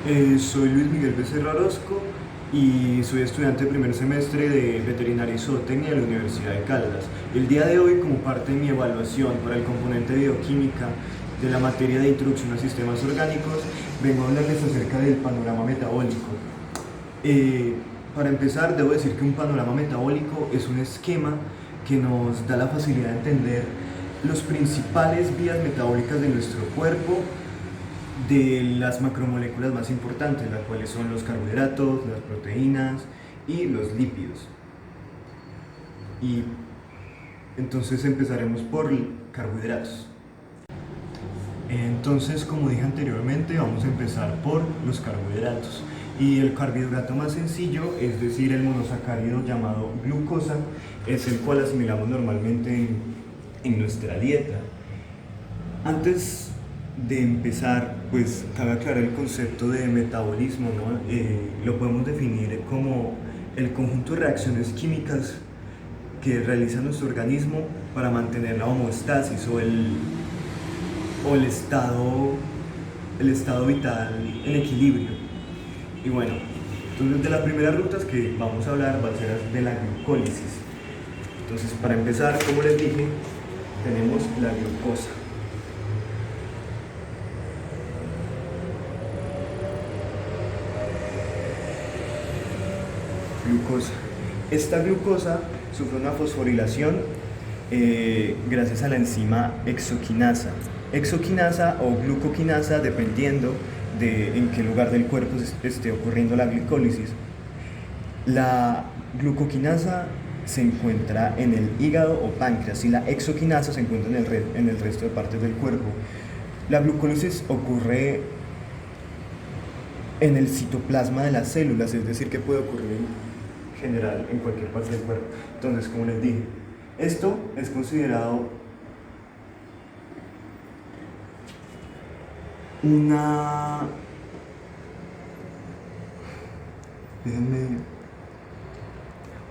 Soy Luis Miguel Becerra Orozco y soy estudiante de primer semestre de Veterinaria y Zootecnia de la Universidad de Caldas. El día de hoy, como parte de mi evaluación para el componente de bioquímica de la materia de Introducción a Sistemas Orgánicos, vengo a hablarles acerca del panorama metabólico. Eh, para empezar, debo decir que un panorama metabólico es un esquema que nos da la facilidad de entender las principales vías metabólicas de nuestro cuerpo, de las macromoléculas más importantes, las cuales son los carbohidratos, las proteínas y los lípidos. Y entonces empezaremos por carbohidratos. Entonces, como dije anteriormente, vamos a empezar por los carbohidratos. Y el carbohidrato más sencillo, es decir, el monosacárido llamado glucosa, es el cual asimilamos normalmente en nuestra dieta. Antes de empezar, pues cabe aclarar el concepto de metabolismo, ¿no? Lo podemos definir como el conjunto de reacciones químicas que realiza nuestro organismo para mantener la homeostasis o el estado vital en equilibrio. Y bueno, entonces de las primeras rutas que vamos a hablar va a ser de la glucólisis. Entonces, para empezar, como les dije, tenemos la glucosa. Glucosa. Esta glucosa sufre una fosforilación gracias a la enzima hexoquinasa. Hexoquinasa o glucoquinasa, dependiendo de en qué lugar del cuerpo esté ocurriendo la glucólisis. La glucoquinasa se encuentra en el hígado o páncreas y la exoquinasa se encuentra en el resto de partes del cuerpo. La glucólisis ocurre en el citoplasma de las células, es decir, que puede ocurrir en general en cualquier parte del cuerpo. Entonces, como les dije, esto es considerado una...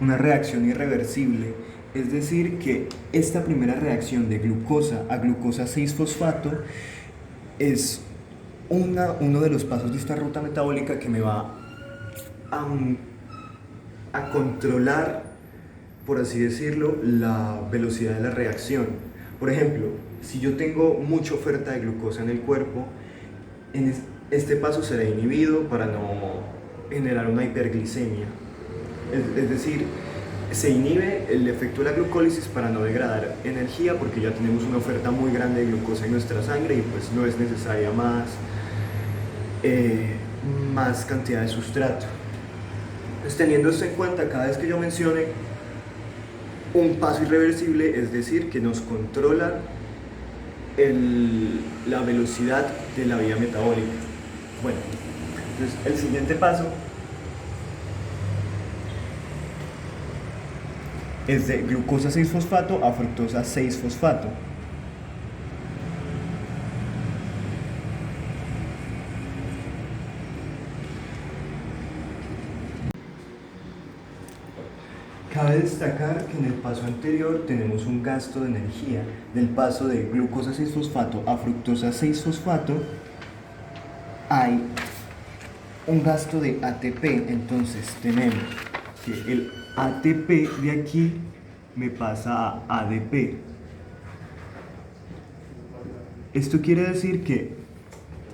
una reacción irreversible, es decir, que esta primera reacción de glucosa a glucosa 6-fosfato es uno de los pasos de esta ruta metabólica que me va a controlar, por así decirlo, la velocidad de la reacción. Por ejemplo, si yo tengo mucha oferta de glucosa en el cuerpo, este paso será inhibido para no generar una hiperglicemia. Es decir, se inhibe el efecto de la glucólisis para no degradar energía, porque ya tenemos una oferta muy grande de glucosa en nuestra sangre y pues no es necesaria más cantidad de sustrato. Pues teniendo esto en cuenta, cada vez que yo mencione un paso irreversible, es decir, que nos controla la velocidad de la vía metabólica. Bueno, entonces el siguiente paso es de glucosa 6-fosfato a fructosa 6-fosfato. Cabe destacar que en el paso anterior tenemos un gasto de energía. Del paso de glucosa 6-fosfato a fructosa 6-fosfato hay un gasto de ATP. Entonces tenemos que el ATP de aquí me pasa a ADP. Esto quiere decir que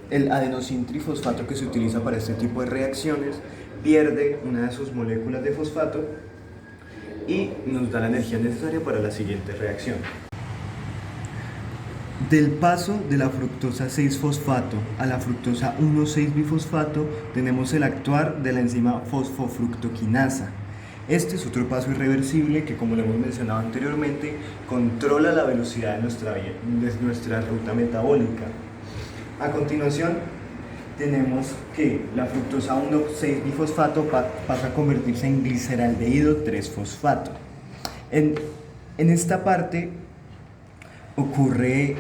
el adenosintrifosfato que se utiliza para este tipo de reacciones pierde una de sus moléculas de fosfato y nos da la energía necesaria para la siguiente reacción. Del paso de la fructosa 6-fosfato a la fructosa 1,6-bifosfato tenemos el actuar de la enzima fosfofructoquinasa. Este es otro paso irreversible que, como lo hemos mencionado anteriormente, controla la velocidad de nuestra ruta metabólica. A continuación, tenemos que la fructosa 1,6-bifosfato pasa a convertirse en gliceraldehído 3-fosfato. En esta parte ocurre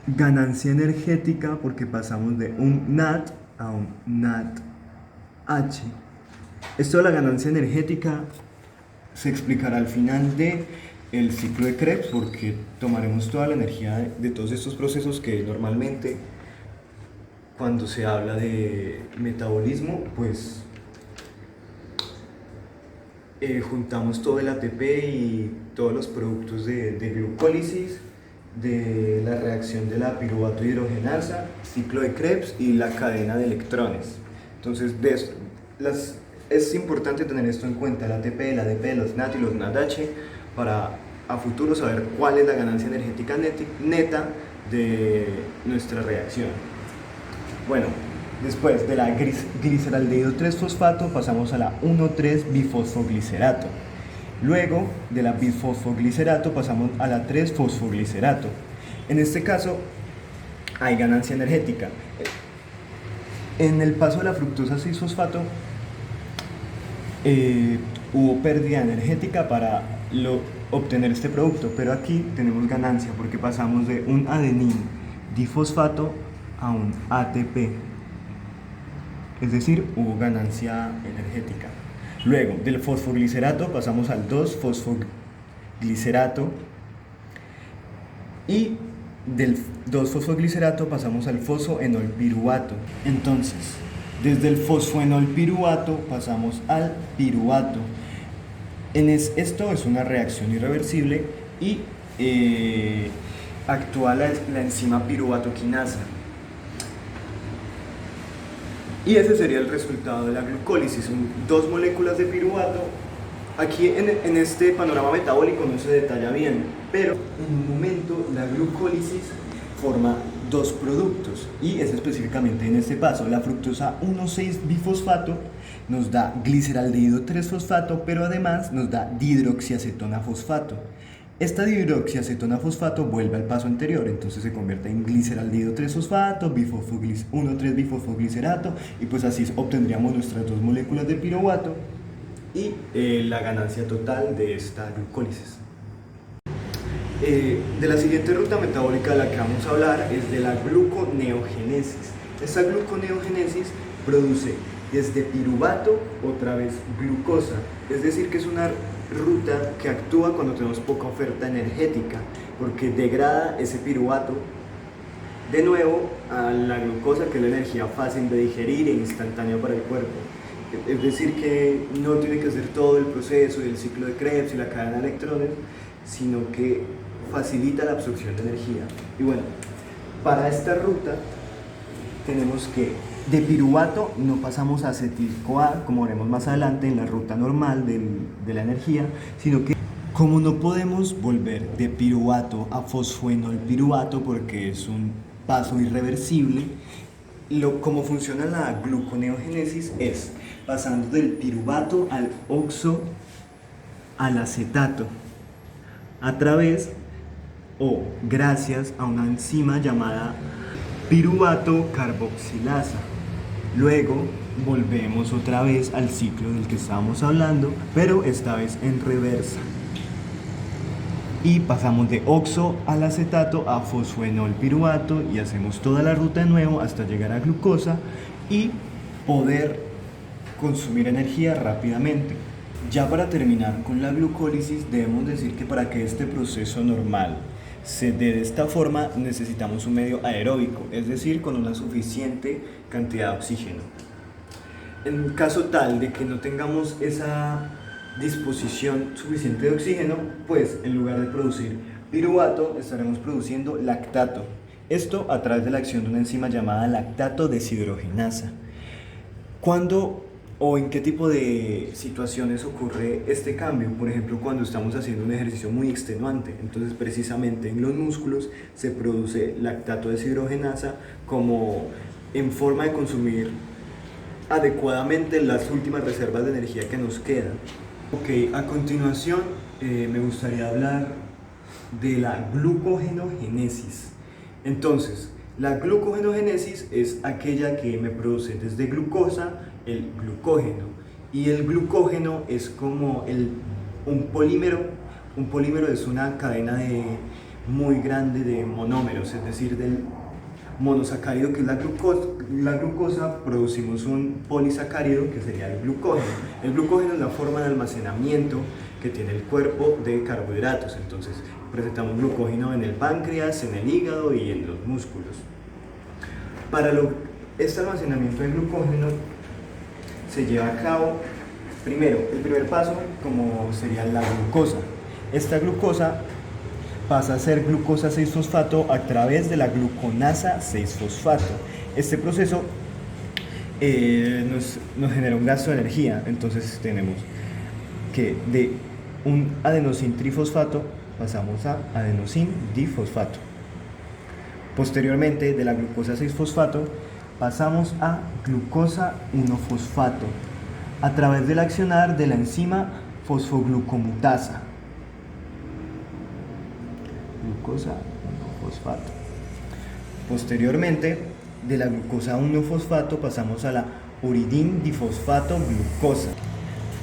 ganancia energética porque pasamos de un NAD a un NADH. Esto de la ganancia energética se explicará al final de el ciclo de Krebs, porque tomaremos toda la energía de todos estos procesos que normalmente cuando se habla de metabolismo, pues juntamos todo el ATP y todos los productos de glucólisis, de la reacción de la piruvato hidrogenasa, ciclo de Krebs y la cadena de electrones. Entonces, es importante tener esto en cuenta, el ATP, el ADP, los NAT y los NADH, para a futuro saber cuál es la ganancia energética neta de nuestra reacción. Bueno, después de la gliceraldehído 3-fosfato pasamos a la 1,3-bifosfoglicerato. Luego de la bifosfoglicerato pasamos a la 3-fosfoglicerato. En este caso hay ganancia energética. En el paso de la fructosa 6-fosfato hubo pérdida energética para obtener este producto, pero aquí tenemos ganancia porque pasamos de un adenín difosfato a un ATP, es decir, hubo ganancia energética. Luego del fosfoglicerato pasamos al 2-fosfoglicerato y del 2-fosfoglicerato pasamos al fosfoenolpiruvato. Entonces, desde el fosfoenolpiruvato pasamos al piruvato. Esto es una reacción irreversible y actúa la enzima piruvatoquinasa. Y ese sería el resultado de la glucólisis. Son dos moléculas de piruvato. Aquí en este panorama metabólico no se detalla bien, pero en un momento la glucólisis forma dos productos, y es específicamente en este paso. La fructosa 1,6-bifosfato nos da gliceraldehído 3-fosfato, pero además nos da dihidroxiacetona fosfato. Esta dihidroxiacetona fosfato vuelve al paso anterior, entonces se convierte en gliceraldehído 3-fosfato, 1,3-bifosfoglicerato, y pues así obtendríamos nuestras dos moléculas de piruvato y la ganancia total de esta glucólisis. De la siguiente ruta metabólica de la que vamos a hablar es de la gluconeogénesis. Esta gluconeogénesis produce desde piruvato otra vez glucosa, es decir que es una ruta que actúa cuando tenemos poca oferta energética, porque degrada ese piruvato de nuevo a la glucosa, que es la energía fácil de digerir e instantánea para el cuerpo. Es decir que no tiene que hacer todo el proceso y el ciclo de Krebs y la cadena de electrones, sino que facilita la absorción de energía. Y bueno, para esta ruta tenemos que de piruvato no pasamos a acetil-CoA, como veremos más adelante en la ruta normal de la energía, sino que como no podemos volver de piruvato a fosfoenolpiruvato porque es un paso irreversible, como funciona la gluconeogénesis es pasando del piruvato al oxo al acetato a través o gracias a una enzima llamada piruvato carboxilasa. Luego volvemos otra vez al ciclo del que estábamos hablando, pero esta vez en reversa. Y pasamos de oxo al acetato a fosfoenolpiruvato y hacemos toda la ruta de nuevo hasta llegar a glucosa y poder consumir energía rápidamente. Ya para terminar con la glucólisis, debemos decir que para que este proceso normal se dé de esta forma necesitamos un medio aeróbico, es decir, con una suficiente cantidad de oxígeno. En caso tal de que no tengamos esa disposición suficiente de oxígeno, pues en lugar de producir piruvato estaremos produciendo lactato. Esto a través de la acción de una enzima llamada lactato deshidrogenasa. ¿Cuándo o en qué tipo de situaciones ocurre este cambio? Por ejemplo, cuando estamos haciendo un ejercicio muy extenuante, entonces precisamente en los músculos se produce lactato deshidrogenasa como en forma de consumir adecuadamente las últimas reservas de energía que nos quedan. Ok, a continuación me gustaría hablar de la glucogenogénesis. Entonces, la glucogenogénesis es aquella que me produce desde glucosa el glucógeno, y el glucógeno es como un polímero. Un polímero es una cadena muy grande de monómeros, es decir, del monosacárido que es la glucosa producimos un polisacárido que sería el glucógeno. El glucógeno es la forma de almacenamiento que tiene el cuerpo de carbohidratos. Entonces presentamos glucógeno en el páncreas, en el hígado y en los músculos. Este almacenamiento de glucógeno se lleva a cabo primero, el primer paso como sería la glucosa. Esta glucosa pasa a ser glucosa 6-fosfato a través de la gluconasa 6-fosfato. Este proceso nos genera un gasto de energía. Entonces tenemos que de un adenosin trifosfato pasamos a adenosin difosfato. Posteriormente, de la glucosa 6-fosfato pasamos a glucosa 1-fosfato a través del accionar de la enzima fosfoglucomutasa. Glucosa 1-fosfato. Posteriormente, de la glucosa 1-fosfato pasamos a la uridín difosfato glucosa.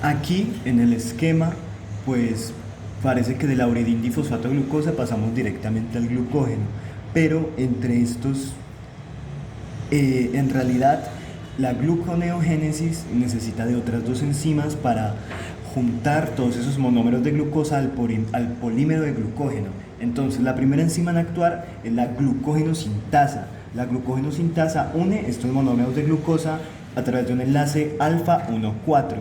Aquí en el esquema, pues parece que de la uridín difosfato glucosa pasamos directamente al glucógeno, pero entre estos, en realidad, la gluconeogénesis necesita de otras dos enzimas para juntar todos esos monómeros de glucosa al polímero de glucógeno. Entonces, la primera enzima en actuar es la glucógeno-sintasa. La glucógeno-sintasa une estos monómeros de glucosa a través de un enlace alfa 1,4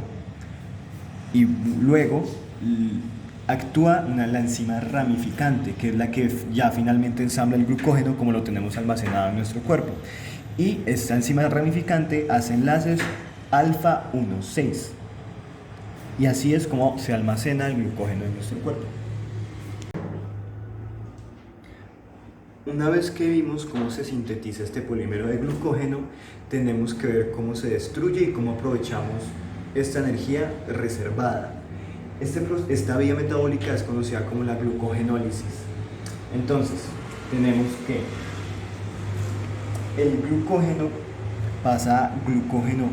y luego actúa la enzima ramificante, que es la que ya finalmente ensambla el glucógeno como lo tenemos almacenado en nuestro cuerpo. Y esta enzima ramificante hace enlaces alfa 1,6 y así es como se almacena el glucógeno en nuestro cuerpo. Una vez que vimos cómo se sintetiza este polímero de glucógeno, tenemos que ver cómo se destruye y cómo aprovechamos esta energía reservada. Esta vía metabólica es conocida como la glucogenólisis. Entonces, tenemos que el glucógeno pasa a glucógeno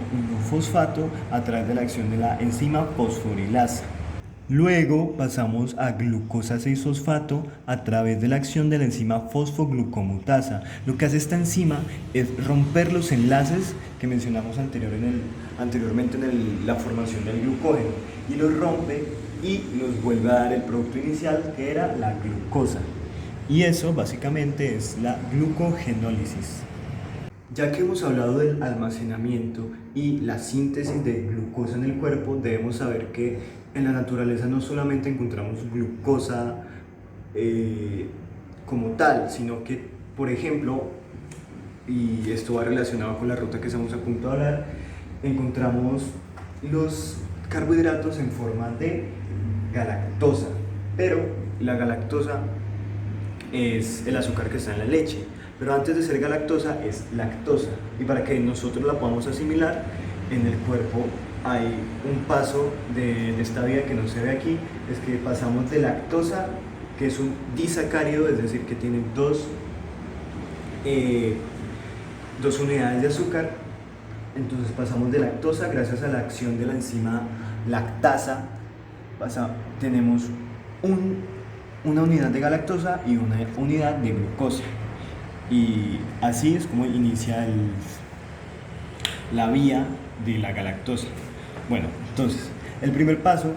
1-fosfato a través de la acción de la enzima fosforilasa. Luego pasamos a glucosa 6-fosfato a través de la acción de la enzima fosfoglucomutasa. Lo que hace esta enzima es romper los enlaces que mencionamos anteriormente en la formación del glucógeno, y los rompe y nos vuelve a dar el producto inicial, que era la glucosa. Y eso básicamente es la glucogenólisis. Ya que hemos hablado del almacenamiento y la síntesis de glucosa en el cuerpo, debemos saber que en la naturaleza no solamente encontramos glucosa como tal, sino que, por ejemplo, y esto va relacionado con la ruta que estamos a punto de hablar, encontramos los carbohidratos en forma de galactosa, pero la galactosa es el azúcar que está en la leche. Pero antes de ser galactosa es lactosa, y para que nosotros la podamos asimilar en el cuerpo hay un paso de esta vía que no se ve aquí, es que pasamos de lactosa, que es un disacárido, es decir, que tiene dos unidades de azúcar. Entonces pasamos de lactosa, gracias a la acción de la enzima lactasa, tenemos una unidad de galactosa y una unidad de glucosa. Y así es como inicia la vía de la galactosa. Bueno, entonces, el primer paso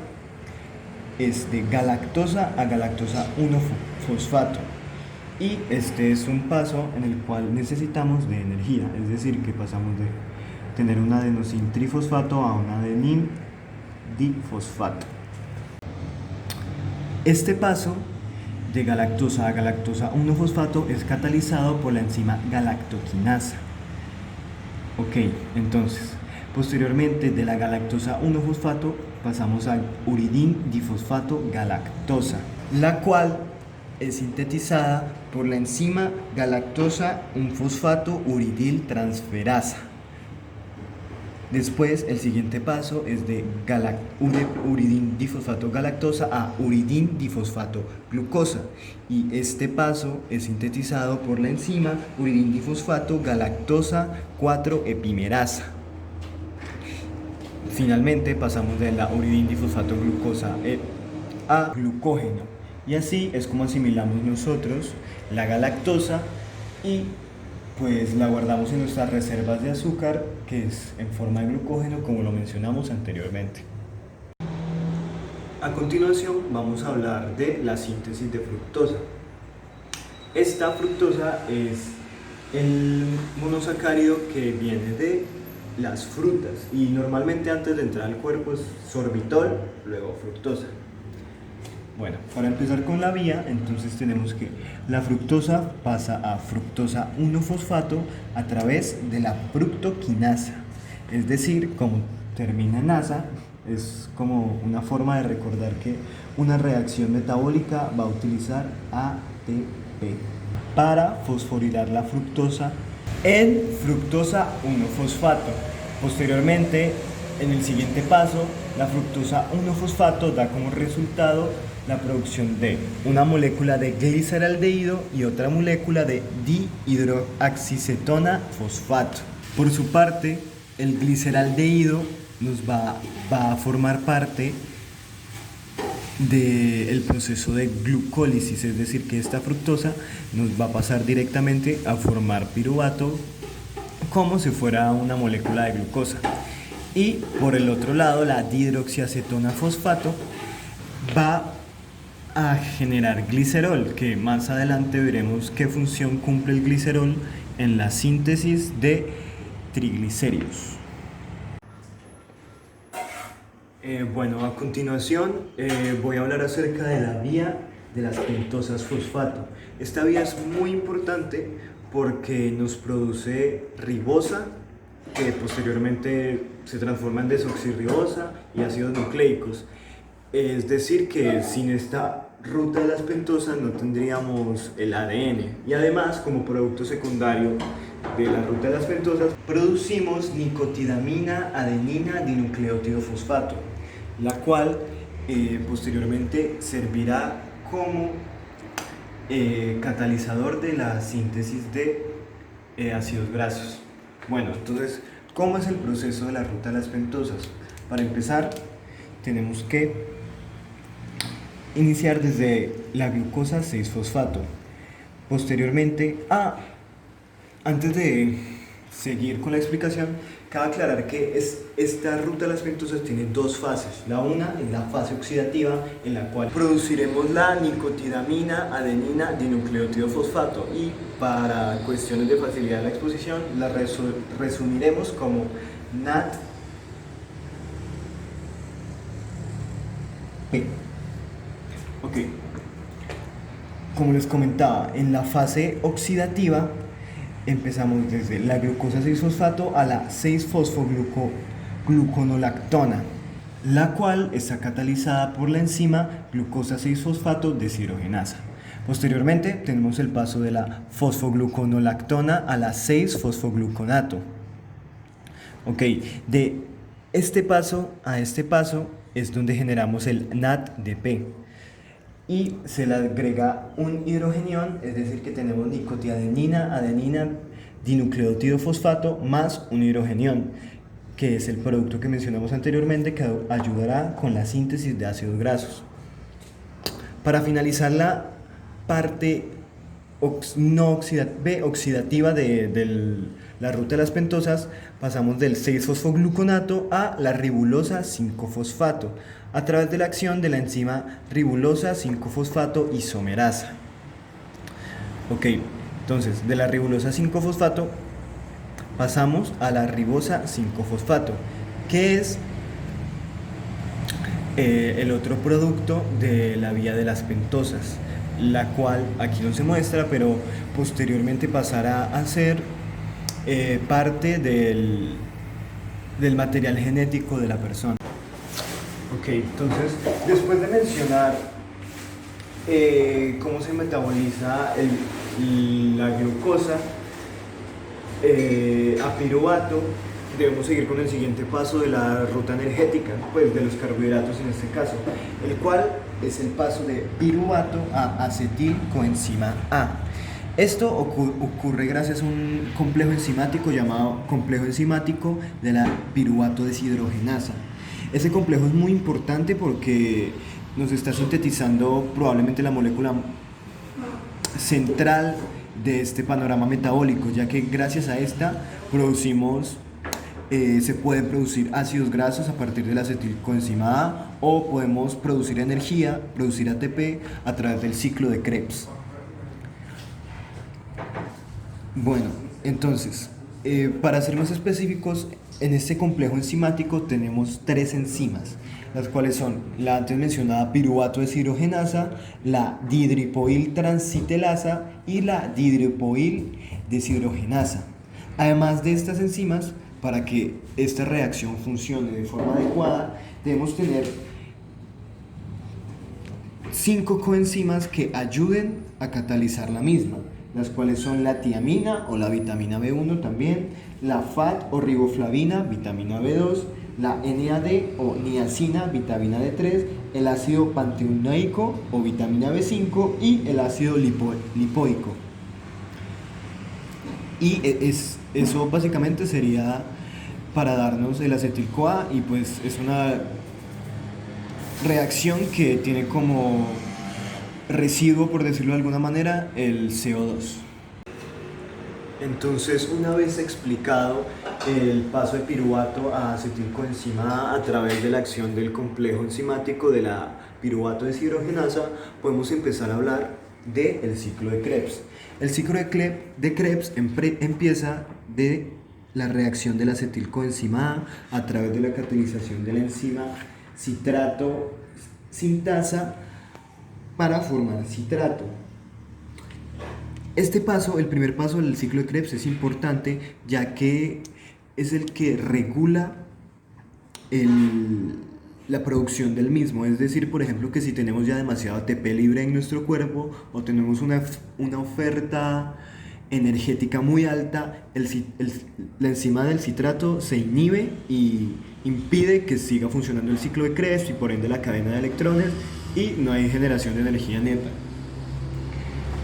es de galactosa a galactosa 1-fosfato. Y este es un paso en el cual necesitamos de energía, es decir, que pasamos de tener un adenosin trifosfato a un adenin difosfato. Este paso de galactosa a galactosa 1-fosfato es catalizado por la enzima galactoquinasa. Ok, entonces, posteriormente de la galactosa 1-fosfato pasamos al uridín difosfato galactosa, la cual es sintetizada por la enzima galactosa 1-fosfato uridil transferasa. Después, el siguiente paso es de uridín difosfato galactosa a uridín difosfato glucosa, y este paso es sintetizado por la enzima uridín difosfato galactosa 4 epimerasa. Finalmente pasamos de la uridín difosfato glucosa a glucógeno, y así es como asimilamos nosotros la galactosa y pues la guardamos en nuestras reservas de azúcar, que es en forma de glucógeno, como lo mencionamos anteriormente. A continuación vamos a hablar de la síntesis de fructosa. Esta fructosa es el monosacárido que viene de las frutas y normalmente antes de entrar al cuerpo es sorbitol, luego fructosa. Bueno, para empezar con la vía, entonces tenemos que la fructosa pasa a fructosa 1-fosfato a través de la fructoquinasa, es decir, como termina en asa, es como una forma de recordar que una reacción metabólica va a utilizar ATP para fosforilar la fructosa en fructosa 1-fosfato. Posteriormente, en el siguiente paso, la fructosa 1-fosfato da como resultado la producción de una molécula de gliceraldehído y otra molécula de dihidroxicetona fosfato. Por su parte, el gliceraldehído nos va a formar parte del proceso de glucólisis, es decir, que esta fructosa nos va a pasar directamente a formar piruvato como si fuera una molécula de glucosa. Y por el otro lado, la dihidroxiacetona fosfato va a generar glicerol, que más adelante veremos qué función cumple el glicerol en la síntesis de triglicéridos. Bueno, a continuación voy a hablar acerca de la vía de las pentosas fosfato. Esta vía es muy importante porque nos produce ribosa, que posteriormente se transforma en desoxirribosa y ácidos nucleicos. Es decir, que sin esta ruta de las pentosas no tendríamos el ADN. Y además, como producto secundario de la ruta de las pentosas, producimos nicotidamina adenina dinucleótido fosfato, la cual posteriormente servirá como catalizador de la síntesis de ácidos grasos. Bueno, entonces, ¿cómo es el proceso de la ruta de las pentosas? Para empezar, tenemos que iniciar desde la glucosa 6-fosfato. Posteriormente, antes de seguir con la explicación, cabe aclarar que esta ruta de las pentosas tiene dos fases. La una es la fase oxidativa, en la cual produciremos la nicotidamina adenina dinucleótido fosfato, y para cuestiones de facilidad de la exposición la resumiremos como NADP. Ok, como les comentaba, en la fase oxidativa empezamos desde la glucosa 6-fosfato a la 6-fosfogluconolactona, la cual está catalizada por la enzima glucosa 6-fosfato deshidrogenasa. Posteriormente tenemos el paso de la fosfogluconolactona a la 6-fosfogluconato. Ok, de este paso a este paso es donde generamos el NADP y se le agrega un hidrogenión, es decir, que tenemos nicotiadenina, adenina, dinucleótido fosfato más un hidrogenión, que es el producto que mencionamos anteriormente, que ayudará con la síntesis de ácidos grasos. Para finalizar la parte oxidativa de la ruta de las pentosas, pasamos del 6-fosfogluconato a la ribulosa 5-fosfato a través de la acción de la enzima ribulosa 5-fosfato isomerasa. Ok, entonces de la ribulosa 5-fosfato pasamos a la ribosa 5-fosfato, que es el otro producto de la vía de las pentosas, la cual aquí no se muestra, pero posteriormente pasará a ser parte del material genético de la persona. Ok, entonces, después de mencionar cómo se metaboliza la glucosa a piruvato, debemos seguir con el siguiente paso de la ruta energética, pues de los carbohidratos en este caso, el cual es el paso de piruvato a acetilcoenzima A. Esto ocurre gracias a un complejo enzimático llamado complejo enzimático de la piruvato deshidrogenasa. Ese complejo es muy importante porque nos está sintetizando probablemente la molécula central de este panorama metabólico, ya que gracias a esta producimos Se pueden producir ácidos grasos a partir de la acetilcoenzima A, o podemos producir energía, producir ATP a través del ciclo de Krebs. Bueno, entonces, para ser más específicos, en este complejo enzimático tenemos 3 enzimas, las cuales son la antes mencionada piruvato deshidrogenasa, la dihidrohipoil transcitelasa y la dihidrohipoil deshidrogenasa. Además de estas enzimas, para que esta reacción funcione de forma adecuada, debemos tener 5 coenzimas que ayuden a catalizar la misma, las cuales son la tiamina o la vitamina B1 también, la FAT o riboflavina, vitamina B2, la NAD o niacina, vitamina D3, el ácido pantoenoico o vitamina B5 y el ácido lipoico. Y eso básicamente sería para darnos el acetil-CoA, y pues es una reacción que tiene como residuo, por decirlo de alguna manera, el CO2. Entonces, una vez explicado el paso de piruvato a acetilcoenzima A través de la acción del complejo enzimático de la piruvato deshidrogenasa, podemos empezar a hablar del ciclo de Krebs. El ciclo de Krebs empieza de la reacción de la acetilcoenzima A través de la catalización de la enzima citrato sintasa para formar citrato. Este paso, el primer paso del ciclo de Krebs, es importante, ya que es el que regula la producción del mismo. Es decir, por ejemplo, que si tenemos ya demasiado ATP libre en nuestro cuerpo, o tenemos una oferta energética muy alta, la enzima del citrato se inhibe y impide que siga funcionando el ciclo de Krebs y por ende la cadena de electrones, y no hay generación de energía neta.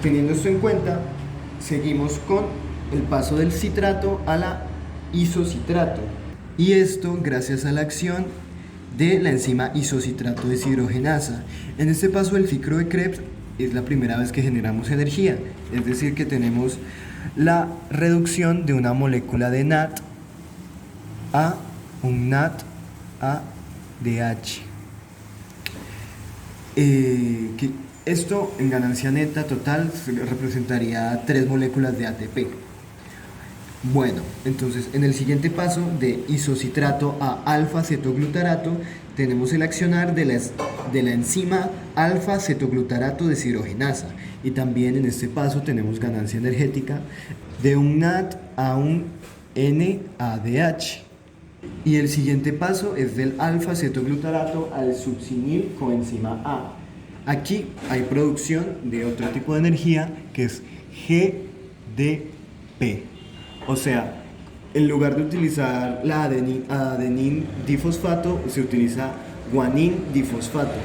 Teniendo esto en cuenta, seguimos con el paso del citrato a la isocitrato, y esto gracias a la acción de la enzima isocitrato deshidrogenasa. En este paso del ciclo de Krebs es la primera vez que generamos energía, es decir, que tenemos la reducción de una molécula de NAT a un NAT ADH. Esto en ganancia neta total representaría 3 moléculas de ATP. Bueno, entonces en el siguiente paso de isocitrato a alfa-cetoglutarato tenemos el accionar de la enzima alfa-cetoglutarato deshidrogenasa, y también en este paso tenemos ganancia energética de un NAD a un NADH. Y el siguiente paso es del alfa-cetoglutarato al succinil coenzima A. Aquí hay producción de otro tipo de energía que es GDP. O sea, en lugar de utilizar la adenin difosfato, se utiliza guanin difosfato,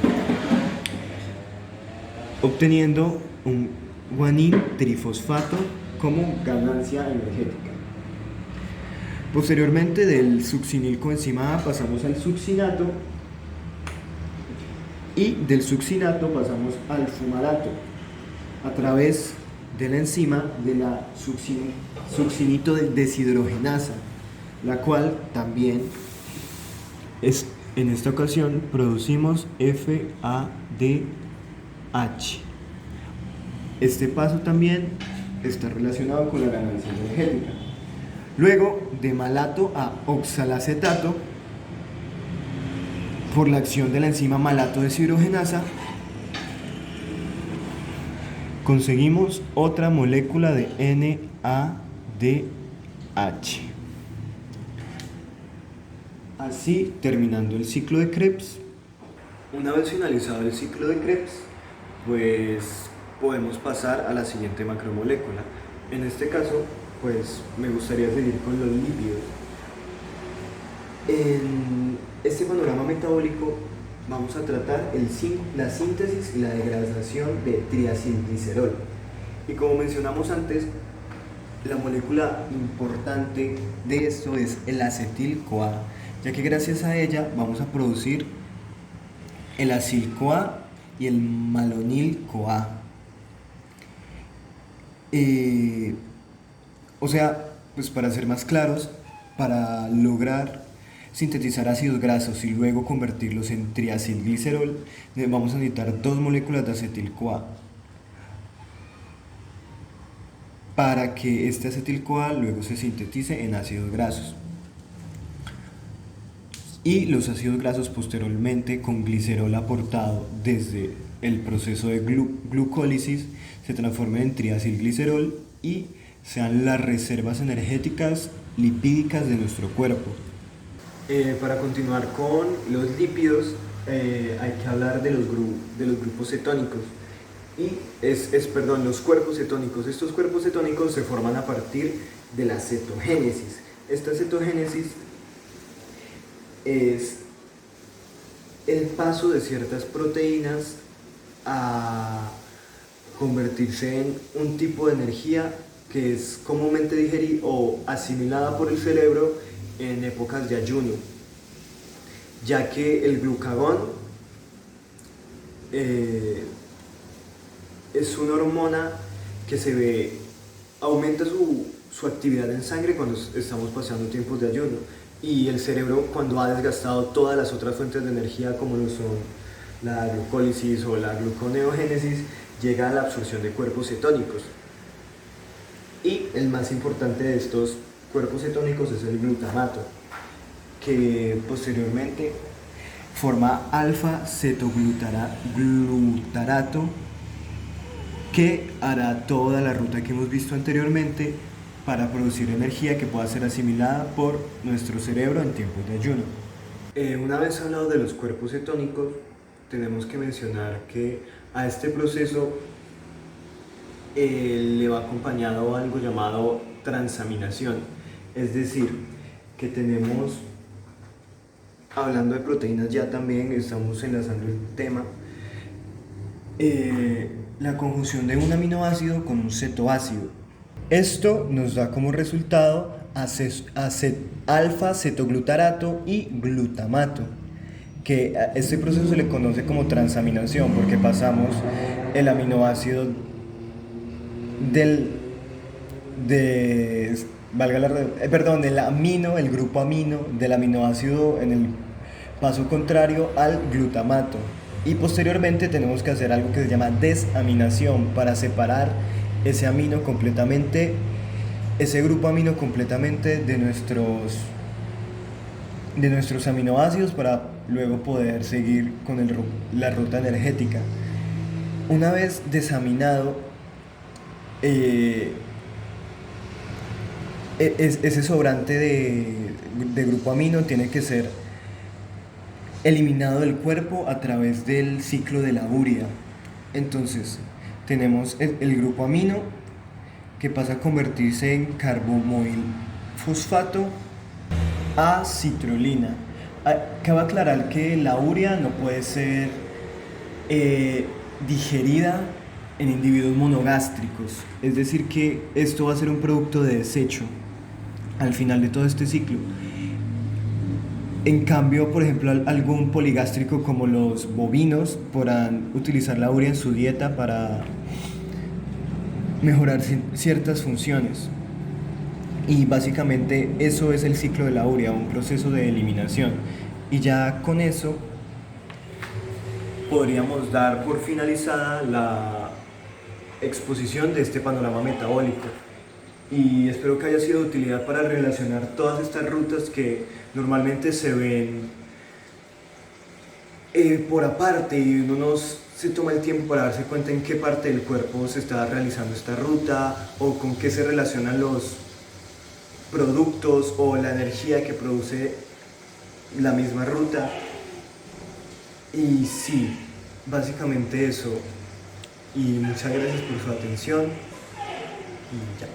obteniendo un guanin trifosfato como ganancia energética. Posteriormente del succinil coenzima A pasamos al succinato, y del succinato pasamos al fumarato a través de la enzima de la succinito deshidrogenasa, la cual también en esta ocasión producimos FADH. Este paso también está relacionado con la ganancia energética. Luego, de malato a oxalacetato, por la acción de la enzima malato deshidrogenasa, conseguimos otra molécula de NADH. Así, terminando el ciclo de Krebs. Una vez finalizado el ciclo de Krebs, pues podemos pasar a la siguiente macromolécula. En este caso, pues me gustaría seguir con los lípidos. En este panorama metabólico vamos a tratar la síntesis y la degradación de triacilglicerol. Y como mencionamos antes, la molécula importante de esto es el acetil-CoA, ya que gracias a ella vamos a producir el acil-CoA y el malonil-CoA. O sea, pues para ser más claros, para lograr sintetizar ácidos grasos y luego convertirlos en triacilglicerol, vamos a necesitar 2 moléculas de acetil-CoA para que este acetil-CoA luego se sintetice en ácidos grasos. Y los ácidos grasos posteriormente, con glicerol aportado desde el proceso de glucólisis, se transforman en triacilglicerol y sean las reservas energéticas lipídicas de nuestro cuerpo. Para continuar con los lípidos, hay que hablar de los grupos cetónicos. Los cuerpos cetónicos. Estos cuerpos cetónicos se forman a partir de la cetogénesis. Esta cetogénesis es el paso de ciertas proteínas a convertirse en un tipo de energía que es comúnmente digerida o asimilada por el cerebro en épocas de ayuno, ya que el glucagón es una hormona que aumenta su actividad en sangre cuando estamos pasando tiempos de ayuno, y el cerebro, cuando ha desgastado todas las otras fuentes de energía como lo son la glucólisis o la gluconeogénesis, llega a la absorción de cuerpos cetónicos. Y el más importante de estos cuerpos cetónicos es el glutamato, que posteriormente forma alfa-cetoglutarato, que hará toda la ruta que hemos visto anteriormente para producir energía que pueda ser asimilada por nuestro cerebro en tiempos de ayuno. Una vez hablado de los cuerpos cetónicos, tenemos que mencionar que a este proceso le va acompañado algo llamado transaminación, es decir, que tenemos, hablando de proteínas ya también, estamos enlazando el tema, la conjunción de un aminoácido con un cetoácido. Esto nos da como resultado alfa-cetoglutarato y glutamato, que a este proceso se le conoce como transaminación porque pasamos el aminoácido el grupo amino del aminoácido en el paso contrario al glutamato, y posteriormente tenemos que hacer algo que se llama desaminación para separar ese grupo amino completamente de nuestros aminoácidos para luego poder seguir con la ruta energética. Una vez desaminado, ese sobrante de grupo amino tiene que ser eliminado del cuerpo a través del ciclo de la urea. Entonces tenemos el grupo amino que pasa a convertirse en carbomoil-fosfato a citrulina. Cabe aclarar que la urea no puede ser digerida en individuos monogástricos, es decir que esto va a ser un producto de desecho al final de todo este ciclo. En cambio, por ejemplo, algún poligástrico como los bovinos podrán utilizar la urea en su dieta para mejorar ciertas funciones. Y básicamente eso es el ciclo de la urea, un proceso de eliminación. Y ya con eso podríamos dar por finalizada la exposición de este panorama metabólico. Y espero que haya sido de utilidad para relacionar todas estas rutas que normalmente se ven por aparte, y uno se toma el tiempo para darse cuenta en qué parte del cuerpo se está realizando esta ruta o con qué se relacionan los productos o la energía que produce la misma ruta. Y sí, básicamente eso. Y muchas gracias por su atención. Y ya.